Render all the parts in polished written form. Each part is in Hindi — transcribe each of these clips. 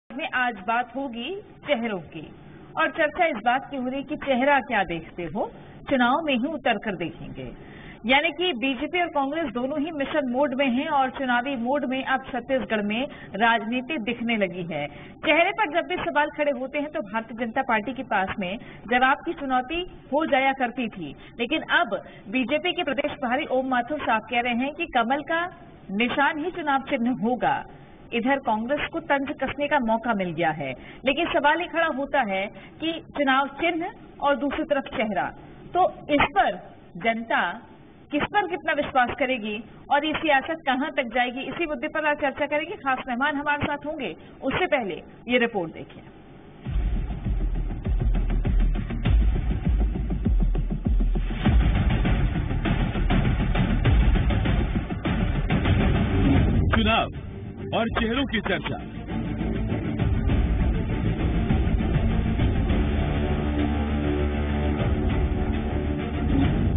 में आज बात होगी चेहरों की और चर्चा इस बात की हो रही कि चेहरा क्या देखते हो, चुनाव में ही उतर कर देखेंगे। यानी कि बीजेपी और कांग्रेस दोनों ही मिशन मोड में हैं और चुनावी मोड में अब छत्तीसगढ़ में राजनीति दिखने लगी है। चेहरे पर जब भी सवाल खड़े होते हैं तो भारतीय जनता पार्टी के पास में जवाब की चुनौती हो जाया करती थी, लेकिन अब बीजेपी के प्रदेश प्रभारी ओम माथुर साहब कह रहे हैं कि कमल का निशान ही चुनाव चिन्ह होगा। इधर कांग्रेस को तंज कसने का मौका मिल गया है, लेकिन सवाल ये खड़ा होता है कि चुनाव चिन्ह और दूसरी तरफ चेहरा, तो इस पर जनता किस पर कितना विश्वास करेगी और ये सियासत कहां तक जाएगी, इसी मुद्दे पर आज चर्चा करेंगे। खास मेहमान हमारे साथ होंगे, उससे पहले ये रिपोर्ट देखिए। चुनाव और चेहरों की चर्चा।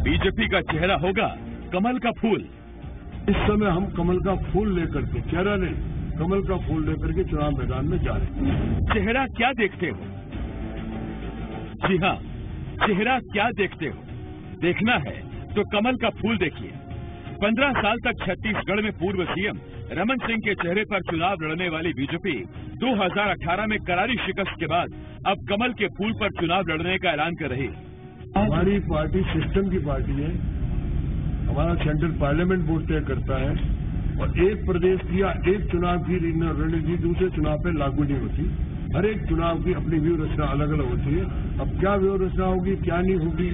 बीजेपी का चेहरा होगा कमल का फूल। इस समय हम कमल का फूल लेकर के, चेहरा नहीं, कमल का फूल लेकर के चुनाव मैदान में जा रहे हैं। चेहरा क्या देखते हो? जी हाँ, चेहरा क्या देखते हो? देखना है तो कमल का फूल देखिए। 15 साल तक छत्तीसगढ़ में पूर्व सीएम रमन सिंह के चेहरे पर चुनाव लड़ने वाली बीजेपी 2018 में करारी शिकस्त के बाद अब कमल के फूल पर चुनाव लड़ने का ऐलान कर रही है। हमारी पार्टी सिस्टम की पार्टी है, हमारा सेंट्रल पार्लियामेंट बोर्ड तय करता है और एक प्रदेश की या एक चुनाव की रणनीति दूसरे चुनाव पर लागू नहीं होती। हर एक चुनाव की अपनी व्यू रचना अलग अलग होती है। अब क्या व्यू रचना होगी, क्या नहीं होगी,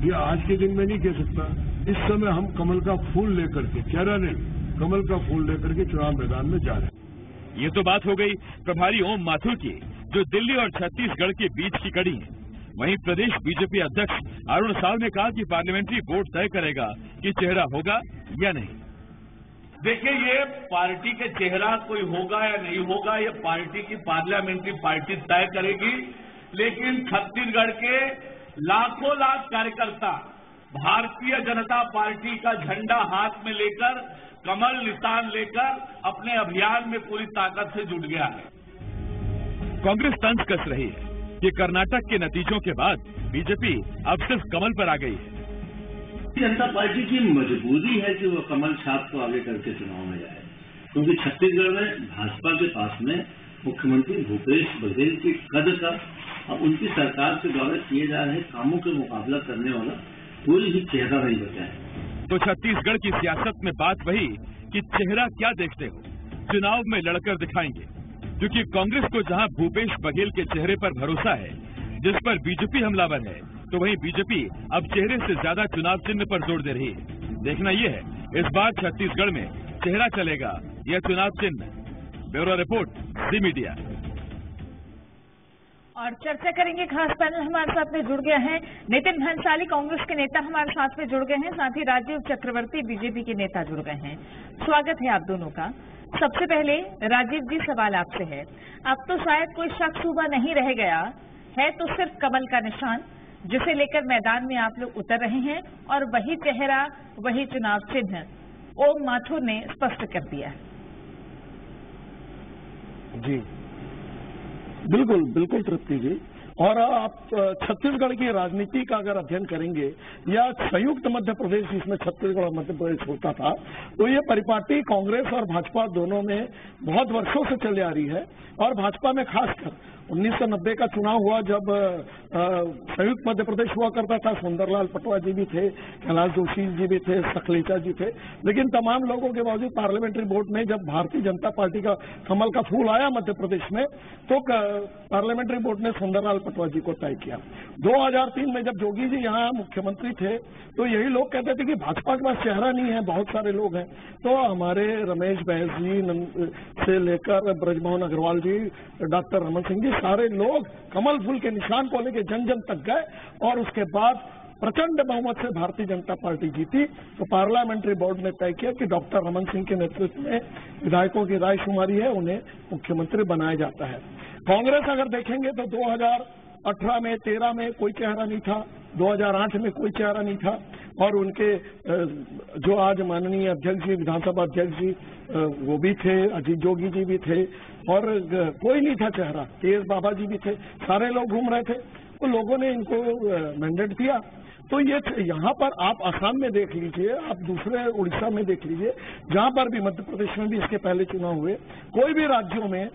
ये आज के दिन में नहीं कह सकता। इस समय हम कमल का फूल लेकर के, चेहरा नहीं, कमल का फूल लेकर के चुनाव मैदान में जा रहे हैं। ये तो बात हो गई प्रभारी ओम माथुर की, जो दिल्ली और छत्तीसगढ़ के बीच की कड़ी है। वहीं प्रदेश बीजेपी अध्यक्ष अरुण साव ने कहा कि पार्लियामेंट्री बोर्ड तय करेगा कि चेहरा होगा या नहीं। देखिए, ये पार्टी के चेहरा कोई होगा या नहीं होगा, ये पार्टी की पार्लियामेंट्री पार्टी तय करेगी। लेकिन छत्तीसगढ़ के लाखों लाख कार्यकर्ता भारतीय जनता पार्टी का झंडा हाथ में लेकर, कमल निशान लेकर अपने अभियान में पूरी ताकत से जुट गया है। कांग्रेस तंज कस रही है कि कर्नाटक के नतीजों के बाद बीजेपी अब सिर्फ कमल पर आ गई है। जनता पार्टी की मजबूरी है कि वो कमल छाप को आगे करके चुनाव में जाए, क्योंकि छत्तीसगढ़ में भाजपा के पास में मुख्यमंत्री भूपेश बघेल की कद का और उनकी सरकार के द्वारा किए जा रहे कामों का मुकाबला करने वाला कोई भी चेहरा नहीं बचा है। तो छत्तीसगढ़ की सियासत में बात वही कि चेहरा क्या देखते हो, चुनाव में लड़कर दिखाएंगे। क्योंकि कांग्रेस को जहां भूपेश बघेल के चेहरे पर भरोसा है, जिस पर बीजेपी हमलावर है, तो वहीं बीजेपी अब चेहरे से ज्यादा चुनाव चिन्ह पर जोर दे रही है। देखना यह है इस बार छत्तीसगढ़ में चेहरा चलेगा या चुनाव चिन्ह। ब्यूरो रिपोर्ट, जी मीडिया। और चर्चा करेंगे, खास पैनल हमारे साथ में जुड़ गया है। नितिन भंसाली कांग्रेस के नेता हमारे साथ में जुड़ गए हैं, साथ ही राजीव चक्रवर्ती बीजेपी के नेता जुड़ गए हैं। स्वागत है आप दोनों का। सबसे पहले राजीव जी, सवाल आपसे है, अब तो शायद कोई शक शुबा नहीं रह गया है, तो सिर्फ कमल का निशान जिसे लेकर मैदान में आप लोग उतर रहे हैं और वही चेहरा, वही चुनाव चिन्ह ओम माथुर ने स्पष्ट कर दिया है। जी बिल्कुल बिल्कुल तृप्ति जी। और आप छत्तीसगढ़ की राजनीति का अगर अध्ययन करेंगे या संयुक्त मध्य प्रदेश, जिसमें छत्तीसगढ़ और मध्य प्रदेश होता था, तो ये परिपाटी कांग्रेस और भाजपा दोनों में बहुत वर्षों से चली आ रही है। और भाजपा में खासकर 1990 का चुनाव हुआ, जब संयुक्त मध्य प्रदेश हुआ करता था, सुंदरलाल पटवा जी भी थे, कैलाश जोशी जी भी थे, सखलेचा जी थे, लेकिन तमाम लोगों के बावजूद पार्लियामेंट्री बोर्ड में जब भारतीय जनता पार्टी का कमल का फूल आया मध्य प्रदेश में, तो पार्लियामेंट्री बोर्ड ने सुंदरलाल पटवा जी को तय किया। 2003 में जब जोगी जी यहाँ मुख्यमंत्री थे, तो यही लोग कहते थे कि भाजपा के पास चेहरा नहीं है, बहुत सारे लोग हैं। तो हमारे रमेश बैस जी से लेकर ब्रजमोहन अग्रवाल जी, डॉक्टर रमन सिंह जी, सारे लोग कमल फूल के निशान को लेकर जन जन तक गए और उसके बाद प्रचंड बहुमत से भारतीय जनता पार्टी जीती। तो पार्लियामेंट्री बोर्ड ने तय किया कि डॉक्टर रमन सिंह के नेतृत्व में विधायकों की रायशुमारी है, उन्हें मुख्यमंत्री बनाया जाता है। कांग्रेस अगर देखेंगे तो 2018 में, 13 में कोई चेहरा नहीं था, 2008 में कोई चेहरा नहीं था, और उनके जो आज माननीय अध्यक्ष जी, विधानसभा अध्यक्ष जी, वो भी थे, अजीत जोगी जी भी थे, और कोई नहीं था चेहरा, केएस बाबा जी भी थे, सारे लोग घूम रहे थे। तो लोगों ने इनको मैंडेट दिया। तो ये यहाँ पर आप असम में देख लीजिए, आप दूसरे उड़ीसा में देख लीजिए, जहाँ पर भी, मध्य प्रदेश में भी इसके पहले चुनाव हुए, कोई भी राज्यों में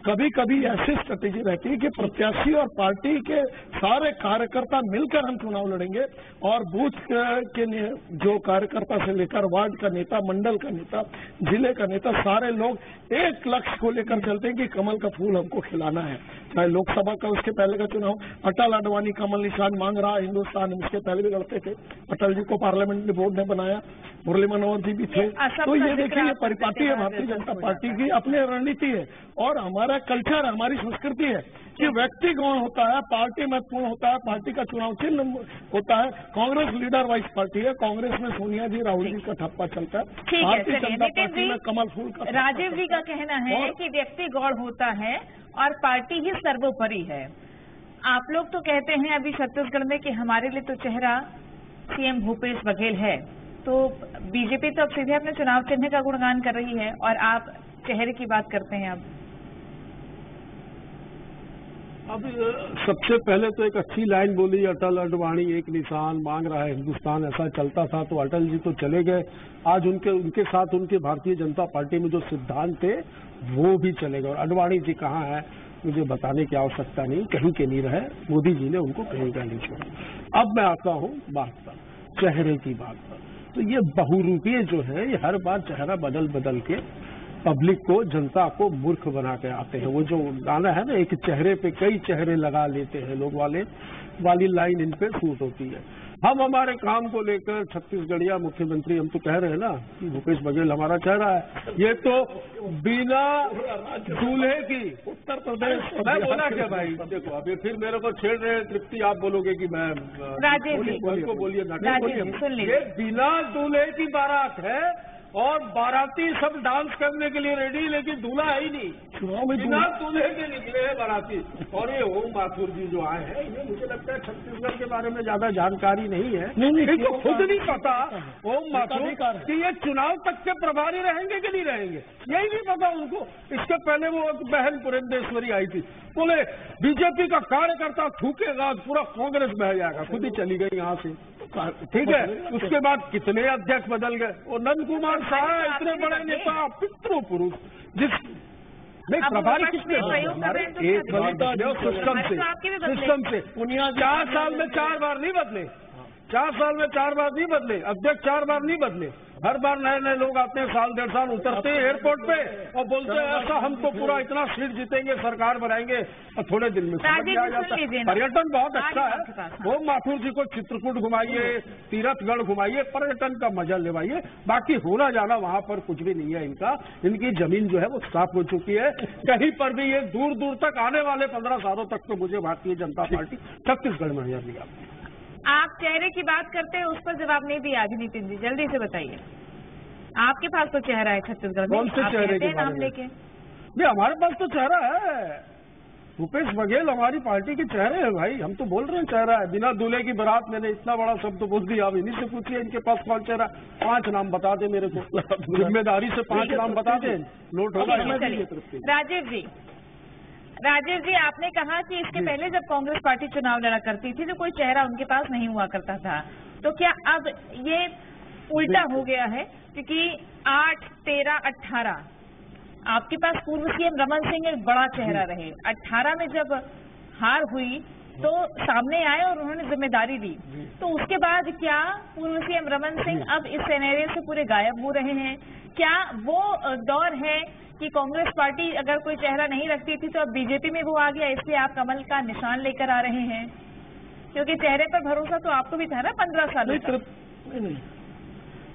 कभी कभी ऐसी स्ट्रेटेजी रहती है कि प्रत्याशी और पार्टी के सारे कार्यकर्ता मिलकर हम चुनाव लड़ेंगे, और बूथ के जो कार्यकर्ता से लेकर वार्ड का नेता, मंडल का नेता, जिले का नेता, सारे लोग एक लक्ष्य को लेकर चलते हैं कि कमल का फूल हमको खिलाना है। चाहे लोकसभा का उसके पहले का चुनाव, अटल अडवाणी कमल निशान मांग रहा हिंदुस्तान, उसके पहले भी लड़ते थे, अटल जी को पार्लियामेंट बोर्ड ने बनाया, मुरली मनोहर जी भी थे। तो ये देखिए, ये परिपाटी है भारतीय जनता पार्टी की, अपनी रणनीति है, और हमारा कल्चर, हमारी संस्कृति है कि व्यक्ति कौन होता है, पार्टी महत्वपूर्ण होता है, पार्टी का चुनाव चिन्ह होता है। कांग्रेस लीडर वाइज पार्टी है, कांग्रेस में सोनिया जी, राहुल जी का ठप्पा चलता है, भारतीय जनता पार्टी में कमल फूल का। राजीव जी का कहना है कि व्यक्ति गौड़ होता है और पार्टी ही सर्वोपरि है। आप लोग तो कहते हैं अभी छत्तीसगढ़ में कि हमारे लिए तो चेहरा सीएम भूपेश बघेल है, तो बीजेपी तो अब सीधे अपने चुनाव चिन्ह का गुणगान कर रही है, और आप चेहरे की बात करते हैं। अब सबसे पहले तो एक अच्छी लाइन बोली, अटल अडवाणी एक निशान मांग रहा है हिंदुस्तान, ऐसा चलता था। तो अटल जी तो चले गए, आज उनके साथ उनके भारतीय जनता पार्टी में जो सिद्धांत थे वो भी चले गए। और अडवाणी जी कहाँ है मुझे बताने की आवश्यकता नहीं, कहीं के नहीं रहे, मोदी जी ने उनको कहीं का नहीं छोड़ा। अब मैं आता हूँ बात पर, चेहरे की बात पर। तो ये बहुरूपीय जो है, ये हर बार चेहरा बदल बदल के पब्लिक को, जनता को मूर्ख बना के आते हैं। वो जो गाना है ना, एक चेहरे पे कई चेहरे लगा लेते हैं लोग वाली लाइन इन पे सूट होती है। हम हमारे काम को लेकर छत्तीसगढ़िया मुख्यमंत्री, हम तो कह रहे हैं ना कि भूपेश बघेल हमारा चेहरा है। ये तो बिना दूल्हे की उत्तर प्रदेश, मैं बोला क्या भाई, देखो अभी फिर मेरे को छेड़ रहे हैं तृप्ति, आप बोलोगे कि मैं उनको बोलिए ना, ये बिना दूल्हे की बारात है, और बाराती सब डांस करने के लिए रेडी, लेकिन दूल्हा है ही नहीं, बिना दूल्हे के निकले हैं बाराती। और ये ओम माथुर जी जो आए हैं, ये मुझे लगता है छत्तीसगढ़ के बारे में ज्यादा जानकारी नहीं है, इनको खुद नहीं पता ओम माथुर कि ये चुनाव तक के प्रभारी रहेंगे कि नहीं रहेंगे, यही नहीं पता उनको। इसके पहले वो बहन पुरंदेश्वरी आई थी, बोले बीजेपी का कार्यकर्ता थूकेगा पूरा कांग्रेस बह जाएगा, खुद ही चली गई यहाँ से, ठीक है। उसके बाद कितने अध्यक्ष बदल गए, वो नंद कुमार शाह इतने बड़े नेता, पितृ पुरुष, जिस नहीं प्रभारी किसने हमारे एक सिस्टम से 4 साल में 4 बार नहीं बदले, 4 साल में 4 बार नहीं बदले, अध्यक्ष 4 बार नहीं बदले, हर बार नए नए लोग आते हैं, साल 1.5 साल उतरते हैं एयरपोर्ट पे और बोलते हैं ऐसा हम तो पूरा इतना सीट जीतेंगे, सरकार बनाएंगे, और थोड़े दिन में समझ आ जाता है। पर्यटन बहुत अच्छा है, ओम माथुर जी को चित्रकूट घुमाइए, तीर्थगढ़ घुमाइए, पर्यटन का मजा लेवाइए, बाकी होना जाना वहां पर कुछ भी नहीं है इनका। इनकी जमीन जो है वो साफ हो चुकी है, कहीं पर भी ये दूर दूर तक आने वाले 15 सालों तक तो मुझे भारतीय जनता पार्टी छत्तीसगढ़ में नजर नहीं आती। आप चेहरे की बात करते हैं, उस पर जवाब नहीं दिया अभी नितिन जी, जल्दी से बताइए। आपके पास तो चेहरा है छत्तीसगढ़ में, कौन से चेहरे के नाम लेके? नहीं, हमारे पास तो चेहरा है, भूपेश बघेल हमारी पार्टी के चेहरे हैं भाई, हम तो बोल रहे हैं चेहरा है। बिना दूल्हे की बारात, मैंने इतना बड़ा शब्द बोल दिया, अब इन्हीं से पूछिए इनके पास कौन चेहरा। 5 नाम बता दे मेरे को, जिम्मेदारी से 5 नाम बता दे, नोट होगा। राजीव जी, आपने कहा कि इसके पहले जब कांग्रेस पार्टी चुनाव लड़ा करती थी तो कोई चेहरा उनके पास नहीं हुआ करता था, तो क्या अब ये उल्टा हो गया है? क्योंकि 8, 13, 18 आपके पास पूर्व सीएम रमन सिंह एक बड़ा चेहरा रहे, 18 में जब हार हुई तो सामने आए और उन्होंने जिम्मेदारी ली, तो उसके बाद क्या पूर्व सीएम रमन सिंह अब इस सिनेरियो से पूरे गायब हो रहे हैं? क्या वो दौर है कि कांग्रेस पार्टी अगर कोई चेहरा नहीं रखती थी तो अब बीजेपी में वो आ गया, इसलिए आप कमल का निशान लेकर आ रहे हैं? क्योंकि चेहरे पर भरोसा तो आपको भी था ना 15 साल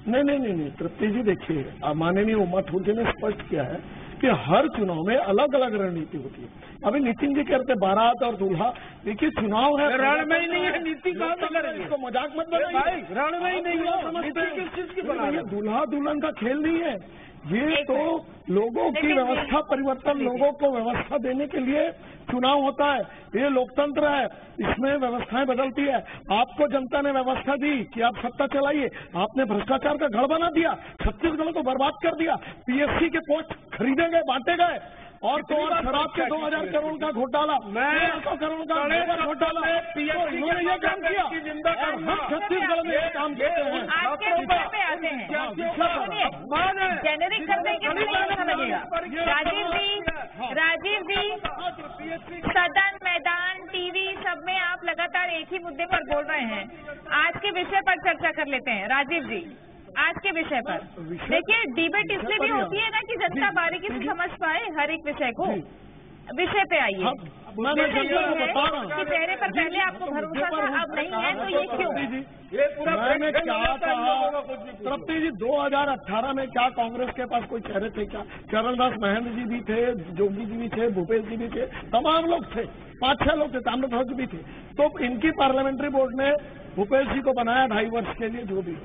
नहीं तृप्ति जी, देखिए माननीय उमा माथुर जी ने स्पष्ट किया है कि हर चुनाव में अलग अलग रणनीति होती है। अभी नितिन जी कहते बारात और दूल्हा, देखिए चुनाव है, रण में ही नहीं है नीति, कहाँ से करेंगे? इसको मजाक मत बनाइए, रण में ही नहीं है, दूल्हा दुल्हन का खेल नहीं है, ये तो लोगों की व्यवस्था परिवर्तन, लोगों को व्यवस्था देने के लिए चुनाव होता है। ये लोकतंत्र है, इसमें व्यवस्थाएं बदलती है। आपको जनता ने व्यवस्था दी कि आप सत्ता चलाइए, आपने भ्रष्टाचार का गढ़ बना दिया, छत्तीसगढ़ को बर्बाद कर दिया, पीएससी के पोस्ट खरीदे गए, बांटे गए, और तो और शराब के 2000 करोड़ का घोटाला, 100 करोड़ का घोटाला, इन्होंने ये काम किया और हम छत्तीसगढ़ में ये काम करते हैं। आपके विषय पे आते हैं, जेनेरिक कर देंगे तो नहीं अच्छा लगेगा। राजीव जी, सदन, मैदान, टीवी सब में आप लगातार एक ही मुद्दे पर बोल रहे हैं। आज के विषय पर चर्चा कर लेते हैं। राजीव जी, आज के विषय पर देखिए, डिबेट इसलिए भी होती है ना कि जनता बारीकी से समझ पाए हर एक विषय को। विषय पे आइए। मैं कि चेहरे पर पहले आपको भरोसा था, अब नहीं है, तो ये क्यों? मैंने क्या कहा तृप्ति जी, 2018 में क्या कांग्रेस के पास कोई चेहरे थे क्या? चरणदास महेंद्र जी भी थे, जोगी जी भी थे, भूपेश जी भी थे, तमाम लोग थे, 5-6 लोग थे, ताम्रध्वज भी थे। तो इनकी पार्लियामेंट्री बोर्ड ने भूपेश जी को बनाया 2.5 वर्ष के लिए, जो भी।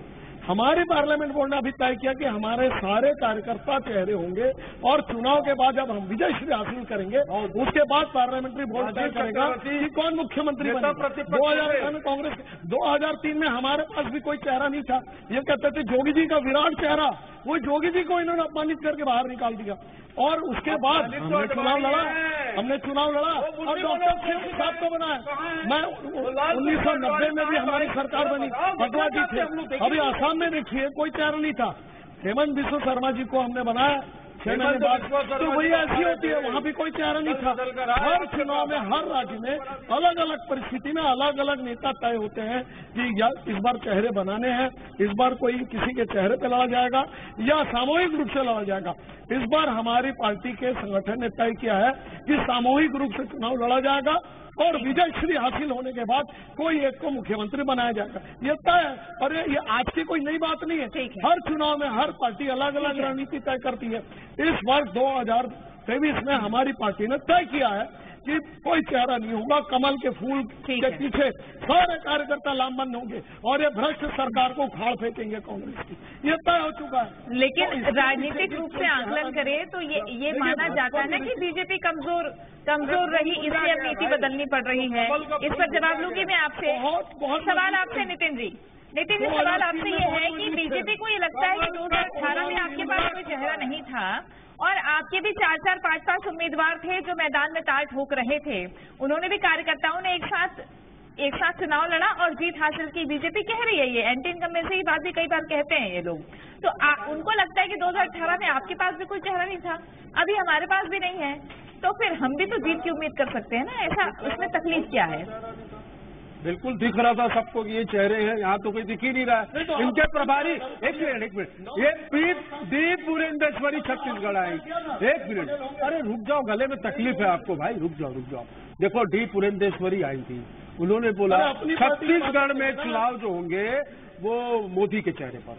हमारी पार्लियामेंट बोर्ड ने अभी तय किया कि हमारे सारे कार्यकर्ता चेहरे होंगे और चुनाव के बाद जब हम विजय श्री हासिल करेंगे उसके बाद पार्लियामेंट्री बोर्ड तय करेगा कि कौन मुख्यमंत्री बनेगा। 2000 में कांग्रेस, 2003 में हमारे पास भी कोई चेहरा नहीं था। ये कहते थे जोगी जी का विराट चेहरा, वो जोगी जी को इन्होंने अपमानित करके बाहर निकाल दिया। और उसके बाद हमने चुनाव लड़ा और डॉक्टर शेख साहब को बनाया। मैं 1990 में भी हमारी सरकार बनी, पटवा जी थे। अभी आसाम में देखिए कोई चेहरा नहीं था, हेमंत बिस्व शर्मा जी को हमने बनाया 6 महीने बाद। तो वही ऐसी होती है, वहाँ भी कोई चेहरा नहीं था। हर चुनाव में, हर राज्य में अलग अलग परिस्थिति में अलग अलग नेता तय होते हैं कि या इस बार चेहरे बनाने हैं, इस बार कोई किसी के चेहरे पे लड़ा जाएगा या सामूहिक रूप से लड़ा जाएगा। इस बार हमारी पार्टी के संगठन ने तय किया है कि सामूहिक रूप से चुनाव लड़ा जाएगा और विजय श्री हासिल होने के बाद कोई एक को मुख्यमंत्री बनाया जाएगा। ये तय है, और ये आज की कोई नई बात नहीं है। हर चुनाव में हर पार्टी अलग अलग रणनीति तय करती है। इस वर्ष 2023 में हमारी पार्टी ने तय किया है कि कोई चेहरा नहीं होगा, कमल के फूल के पीछे सारे कार्यकर्ता लामबंद होंगे और ये भ्रष्ट सरकार को उखाड़ फेंकेंगे कांग्रेस की। ये तय हो चुका है। लेकिन तो राजनीतिक रूप से आकलन करें तो ये माना जाता है ना कि बीजेपी कमजोर रही, इसलिए अब नीति बदलनी पड़ रही है। इस पर जवाब लूंगी मैं आपसे। सवाल आपसे नितिन जी, सवाल आपसे ये है कि बीजेपी को ये लगता है कि 2018 में आपके पास कोई चेहरा नहीं था और आपके भी 4-4, 5-5 उम्मीदवार थे जो मैदान में ताल ठोक रहे थे। उन्होंने भी, कार्यकर्ताओं ने एक साथ चुनाव लड़ा और जीत हासिल की। बीजेपी कह रही है, ये एंटी इनकम्बेंसी की बात भी कई बार कहते हैं ये लोग। तो उनको लगता है कि 2018 में आपके पास भी कोई चेहरा नहीं था, अभी हमारे पास भी नहीं है, तो फिर हम भी तो जीत की उम्मीद कर सकते हैं ना। ऐसा उसमें तकलीफ क्या है? बिल्कुल दिख रहा था सबको कि ये चेहरे हैं, यहाँ तो कोई दिख ही नहीं रहा है। इनके प्रभारी, एक मिनट, ये डी पुरेंदेश्वरी छत्तीसगढ़ आई। 1 मिनट, अरे रुक जाओ, गले में तकलीफ है आपको भाई, रुक जाओ। देखो, डी पुरेंदेश्वरी आई थी, उन्होंने बोला छत्तीसगढ़ में चुनाव जो होंगे वो मोदी के चेहरे पर।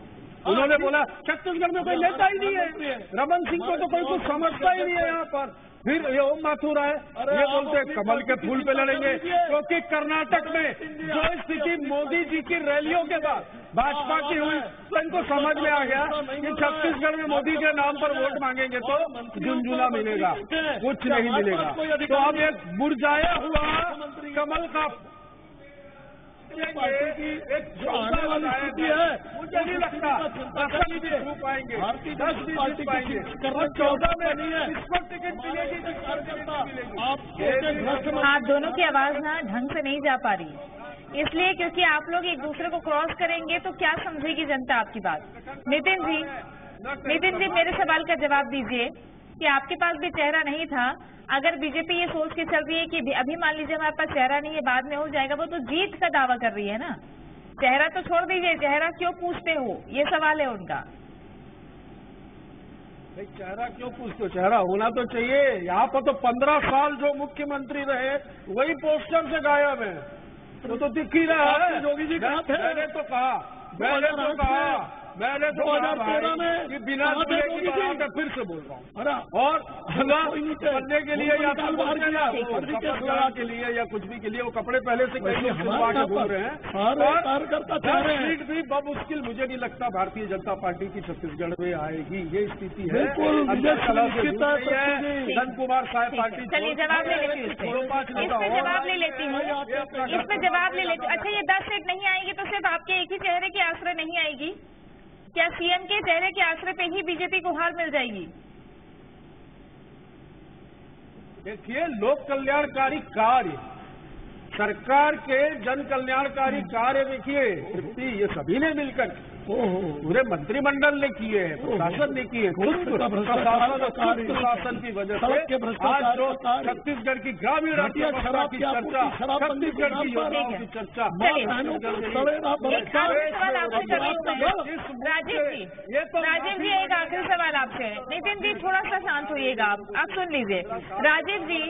उन्होंने बोला छत्तीसगढ़ में कोई नेता ही नहीं है, रमन सिंह को तो कोई कुछ समझता ही नहीं है यहाँ पर। फिर ये ओम माथुर है, ये बोलते हैं कमल के फूल पे लड़ेंगे, क्योंकि कर्नाटक में जो स्थिति मोदी जी की रैलियों के बाद भाजपा की हुई, तो इनको समझ में आ गया कि छत्तीसगढ़ में मोदी के नाम पर वोट मांगेंगे तो झुंझुना मिलेगा, कुछ नहीं मिलेगा। तो अब एक मुरझाया हुआ कमल का पार्टी की जो आने वाली स्थिति है, मुझे नहीं लगता भारतीय पार्टी की 14 में नहीं है, इस पर टिकट मिलेगी। आप दोनों की आवाज ना ढंग से नहीं जा पा रही, इसलिए क्योंकि आप लोग एक दूसरे को क्रॉस करेंगे तो क्या समझेगी जनता आपकी बात। नितिन जी, मेरे सवाल का जवाब दीजिए कि आपके पास भी चेहरा नहीं था। अगर बीजेपी ये सोच के चल रही है कि अभी मान लीजिए हमारे पास चेहरा नहीं है, बाद में हो जाएगा, वो तो जीत का दावा कर रही है ना। चेहरा तो छोड़ दीजिए, चेहरा क्यों पूछते हो, ये सवाल है उनका। चेहरा क्यों पूछते हो? चेहरा होना तो चाहिए। यहाँ पर तो 15 साल जो मुख्यमंत्री रहे वही पोस्टर से गायब है, वो तो दिख ही रहा है। योगी जी कहाँ थे? मैंने तो कहा मैंने 2013 में कि बिना चूल्हे की बात है, फिर से बोल रहा हूँ। अरे और बनने के लिए या के लिए या कुछ भी के लिए वो कपड़े पहले से कहीं के घूम रहे हैं। कार्यकर्ता चाह रहे हैं। सीट भी बमुश्किल मुझे नहीं लगता भारतीय जनता पार्टी की छत्तीसगढ़ में आएगी, ये स्थिति है। धन कुमार साहब पार्टी। चलिए जवाब ले लेती हूँ, इसमें जवाब ले लेती हूँ, इसमें जवाब ले लेती हूँ। अच्छा, ये 10 सीट नहीं आएगी तो सिर्फ आपके एक ही चेहरे के आश्रय नहीं आएगी क्या? सीएम के चेहरे के आश्रय पे ही बीजेपी को हार मिल जाएगी? देखिए, लोक कल्याणकारी कार्य, सरकार के जन कल्याणकारी कार्य देखिए तृप्ति, ये सभी ने मिलकर पूरे मंत्रिमंडल ने किए हैं, प्रशासन ने किए, प्रशासन की वजह से आज जो छत्तीसगढ़ की ग्रामीण अर्थव्यवस्था की चर्चा, छत्तीसगढ़ की योजनाओं की चर्चा। राजीव जी एक आखिरी सवाल आपसे है। नितिन जी थोड़ा सा शांत होइएगा, आप सुन लीजिए। राजीव जी,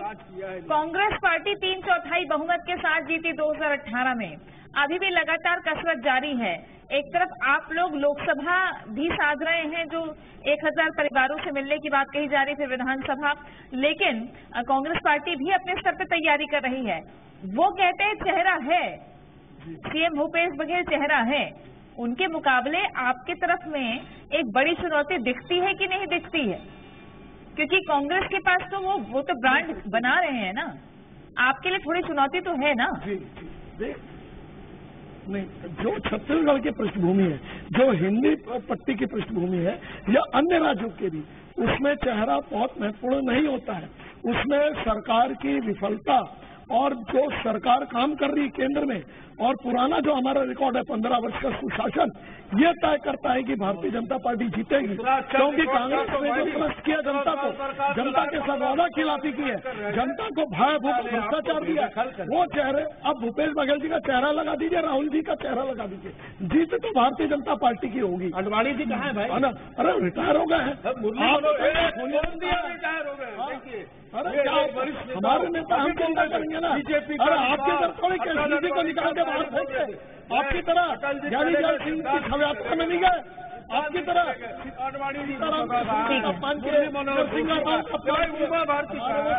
कांग्रेस पार्टी 3/4 बहुमत के साथ जीती 2018 में, अभी भी लगातार कसरत जारी है। एक तरफ आप लोग लोकसभा भी साध रहे हैं, जो 1000 परिवारों से मिलने की बात कही जा रही थी, विधानसभा, लेकिन कांग्रेस पार्टी भी अपने स्तर पर तैयारी कर रही है। वो कहते हैं चेहरा है, सीएम भूपेश बघेल चेहरा है, उनके मुकाबले आपकी तरफ में एक बड़ी चुनौती दिखती है कि नहीं दिखती है? क्योंकि कांग्रेस के पास तो वो तो ब्रांड बना रहे हैं ना, आपके लिए थोड़ी चुनौती तो है ना? नहीं, जो छत्तीसगढ़ की पृष्ठभूमि है, जो हिंदी पट्टी की पृष्ठभूमि है या अन्य राज्यों के भी, उसमें चेहरा बहुत महत्वपूर्ण नहीं होता है। उसमें सरकार की विफलता और जो सरकार काम कर रही है केंद्र में और पुराना जो हमारा रिकॉर्ड है 15 वर्ष का सुशासन, ये तय करता है कि भारतीय जनता पार्टी जीतेगी। क्योंकि कांग्रेस ने जो ट्रस्ट किया जनता को, जनता के साथ वादा खिलाफी की है, जनता को भय भूख भ्रष्टाचार दिया, वो चेहरे अब भूपेश बघेल जी का चेहरा लगा दीजिए, राहुल जी का चेहरा लगा दीजिए, जीत तो भारतीय जनता पार्टी की होगी। अडवाणी जी कहाँ है भाई? अरे रिटायर हो गए हैं, रिटायर हो गए। अरे हमारे नेता हम चिंता करेंगे ना। अरे आपके इधर थोड़ी केसीसी को निकाल के बाहर फेंक दे, आपकी तरह ज्ञानीजल सिंह की शव यात्रा में नहीं गए, आपकी तरह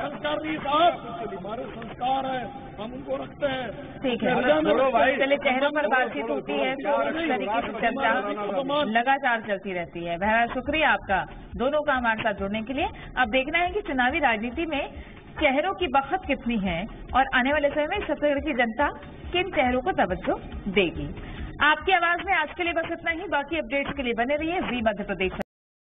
संस्कार नहीं साहब, हमारे संस्कार है, हम उनको रखते हैं। ठीक है, चलिए चेहरों पर बातचीत होती है तो इस तरीके से चर्चा लगातार चलती रहती है। बहरहाल शुक्रिया आपका दोनों का हमारे साथ जुड़ने के लिए। अब देखना है कि चुनावी राजनीति में चेहरों की बखत कितनी है और आने वाले समय में छत्तीसगढ़ की जनता किन चेहरों को तवज्जो देगी। आपकी आवाज में आज के लिए बस इतना ही, बाकी अपडेट्स के लिए बने रहिए जी मध्य प्रदेश।